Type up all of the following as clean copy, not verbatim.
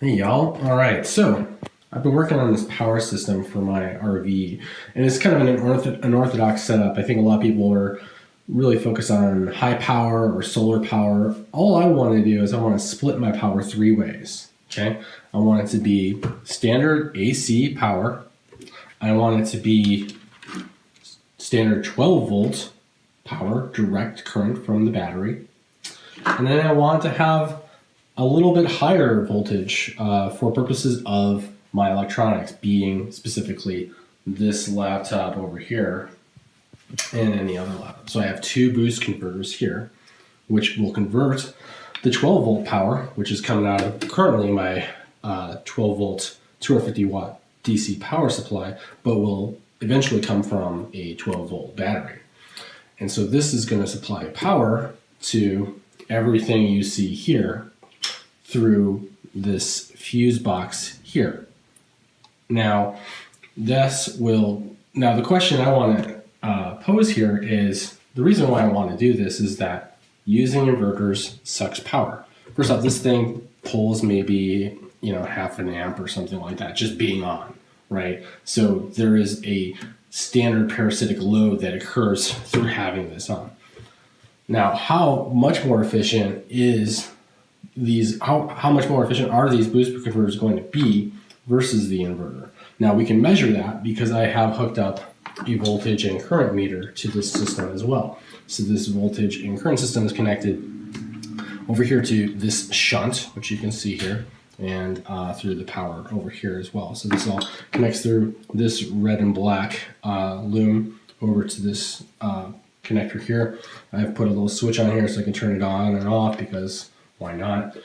Hey y'all. All right, so I've been working on this power system for my RV, and it's kind of an unorthodox setup. I think a lot of people are really focused on high power or solar power. All I want to do is I want to split my power three ways. Okay, I want it to be standard AC power. I want it to be standard 12 volt power, direct current from the battery, and then I want to have a little bit higher voltage for purposes of my electronics, being specifically this laptop over here and any other laptop. So I have two boost converters here, which will convert the 12 volt power, which is coming out of currently my 12 volt 250 watt DC power supply, but will eventually come from a 12 volt battery. And so this is going to supply power to everything you see here through this fuse box here. Now, the question I want to pose here is, the reason why I want to do this is that using inverters sucks power. First off, this thing pulls maybe, half an amp or something like that, just being on, right? So there is a standard parasitic load that occurs through having this on. Now, how much more efficient are these boost converters going to be versus the inverter? Now we can measure that because I have hooked up a voltage and current meter to this system as well. So this voltage and current system is connected over here to this shunt, which you can see here, and through the power over here as well. So this all connects through this red and black loom over to this connector here. I've put a little switch on here so I can turn it on and off, because why not?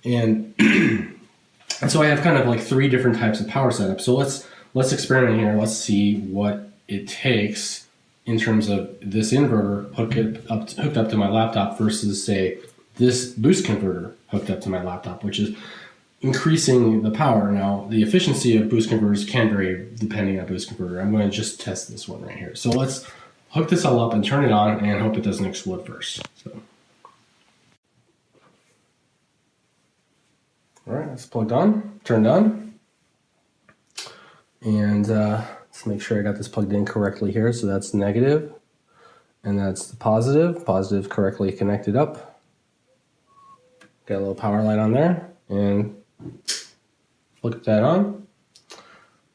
And and so I have kind of like three different types of power setup. So let's experiment here. Let's see what it takes in terms of this inverter hooked up to my laptop versus, say, this boost converter hooked up to my laptop, which is increasing the power. Now, the efficiency of boost converters can vary depending on boost converter. I'm going to just test this one right here. So let's hook this all up and turn it on and hope it doesn't explode first. So. All right, it's plugged on, turned on. And let's make sure I got this plugged in correctly here. So that's negative, and that's the positive. Positive correctly connected up. Got a little power light on there, and look that on.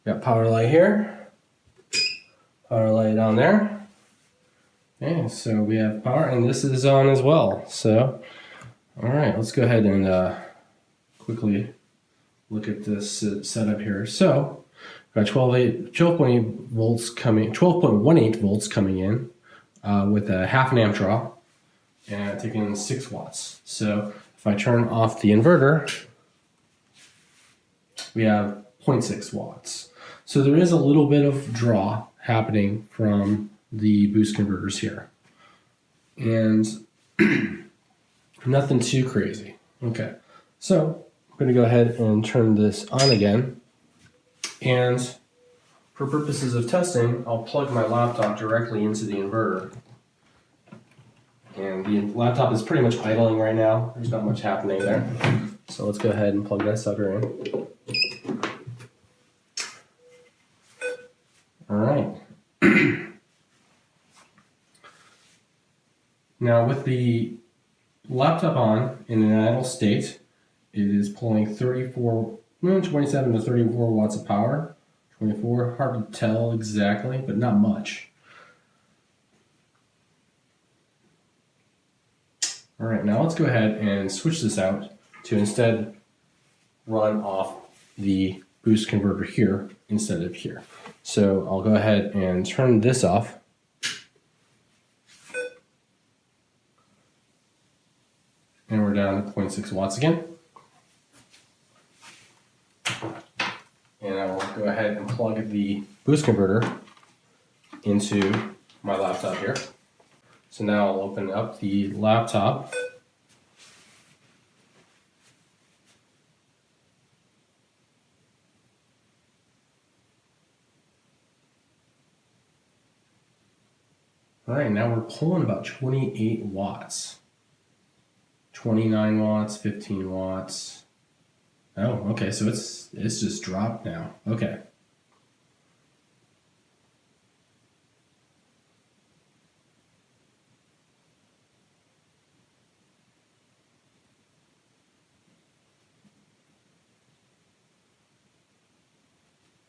Got power light here, power light on there. Okay, so we have power, and this is on as well. So, all right, let's go ahead and quickly look at this setup here. So, got 12.8 volts coming, 12.18 volts coming in with a half an amp draw, and taking 6 watts. So if I turn off the inverter, we have 0.6 watts. So there is a little bit of draw happening from the boost converters here, and nothing too crazy. Okay, so I'm going to go ahead and turn this on again, and for purposes of testing, I'll plug my laptop directly into the inverter. And the laptop is pretty much idling right now. There's not much happening there. So let's go ahead and plug that sucker in. All right. Now with the laptop on in an idle state, it is pulling 27 to 34 watts of power. 24, hard to tell exactly, but not much. All right, now let's go ahead and switch this out to instead run off the boost converter here instead of here. So I'll go ahead and turn this off. And we're down to 0.6 watts again. And I will go ahead and plug the boost converter into my laptop here. So now I'll open up the laptop. All right, now we're pulling about 28 watts. 29 watts, 15 watts. Oh, okay, so it's just dropped now. Okay.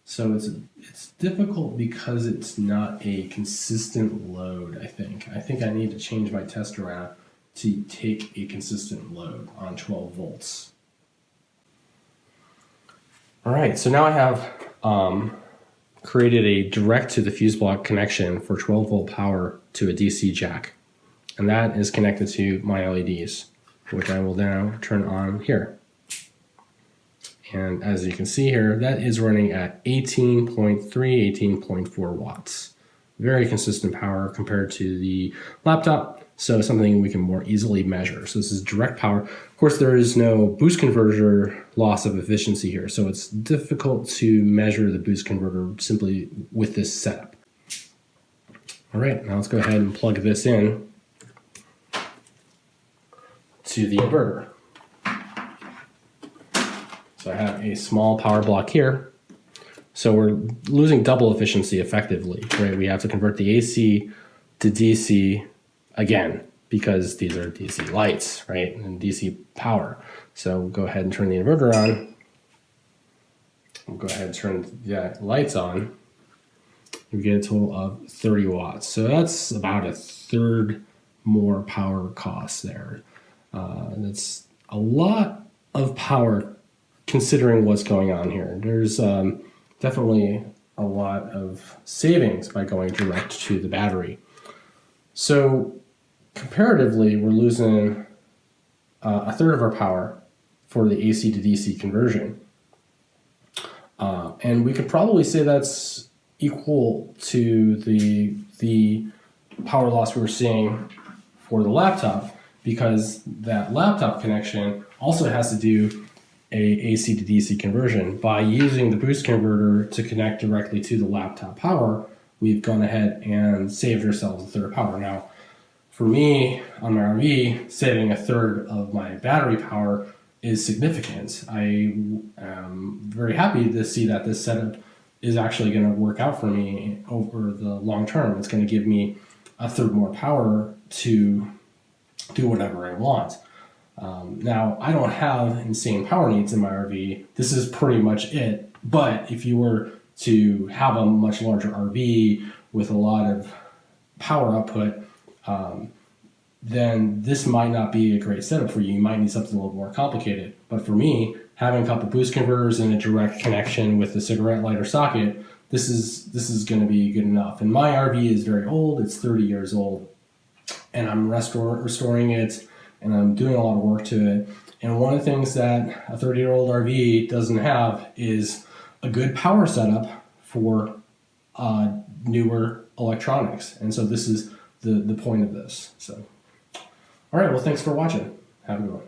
So it's difficult because it's not a consistent load, I think. I think I need to change my test around to take a consistent load on 12 volts. All right, so now I have created a direct to the fuse block connection for 12 volt power to a DC jack. And that is connected to my LEDs, which I will now turn on here. And as you can see here, that is running at 18.3, 18.4 watts. Very consistent power compared to the laptop, so something we can more easily measure. So this is direct power. Of course, there is no boost converter loss of efficiency here, so it's difficult to measure the boost converter simply with this setup. All right, now let's go ahead and plug this in to the inverter. So I have a small power block here. So we're losing double efficiency effectively, right? We have to convert the AC to DC again because these are DC lights, right? And DC power. So we'll go ahead and turn the inverter on. We'll go ahead and turn the lights on. We get a total of 30 watts. So that's about a third more power cost there. That's a lot of power considering what's going on here. There's definitely a lot of savings by going direct to the battery. So comparatively, we're losing a third of our power for the AC to DC conversion. And we could probably say that's equal to the power loss we were seeing for the laptop, because that laptop connection also has to do a AC to DC conversion. By using the boost converter to connect directly to the laptop power, we've gone ahead and saved ourselves a third of power. Now, for me, on my RV, saving a third of my battery power is significant. I am very happy to see that this setup is actually going to work out for me over the long term. It's going to give me a third more power to do whatever I want. Now, I don't have insane power needs in my RV. This is pretty much it. But if you were to have a much larger RV with a lot of power output, then this might not be a great setup for you. You might need something a little more complicated. But for me, having a couple boost converters and a direct connection with the cigarette lighter socket, this is going to be good enough. And my RV is very old. It's 30 years old. And I'm restoring it, and I'm doing a lot of work to it. And one of the things that a 30-year-old RV doesn't have is a good power setup for newer electronics. And so this is the point of this. So, all right, well, thanks for watching. Have a good one.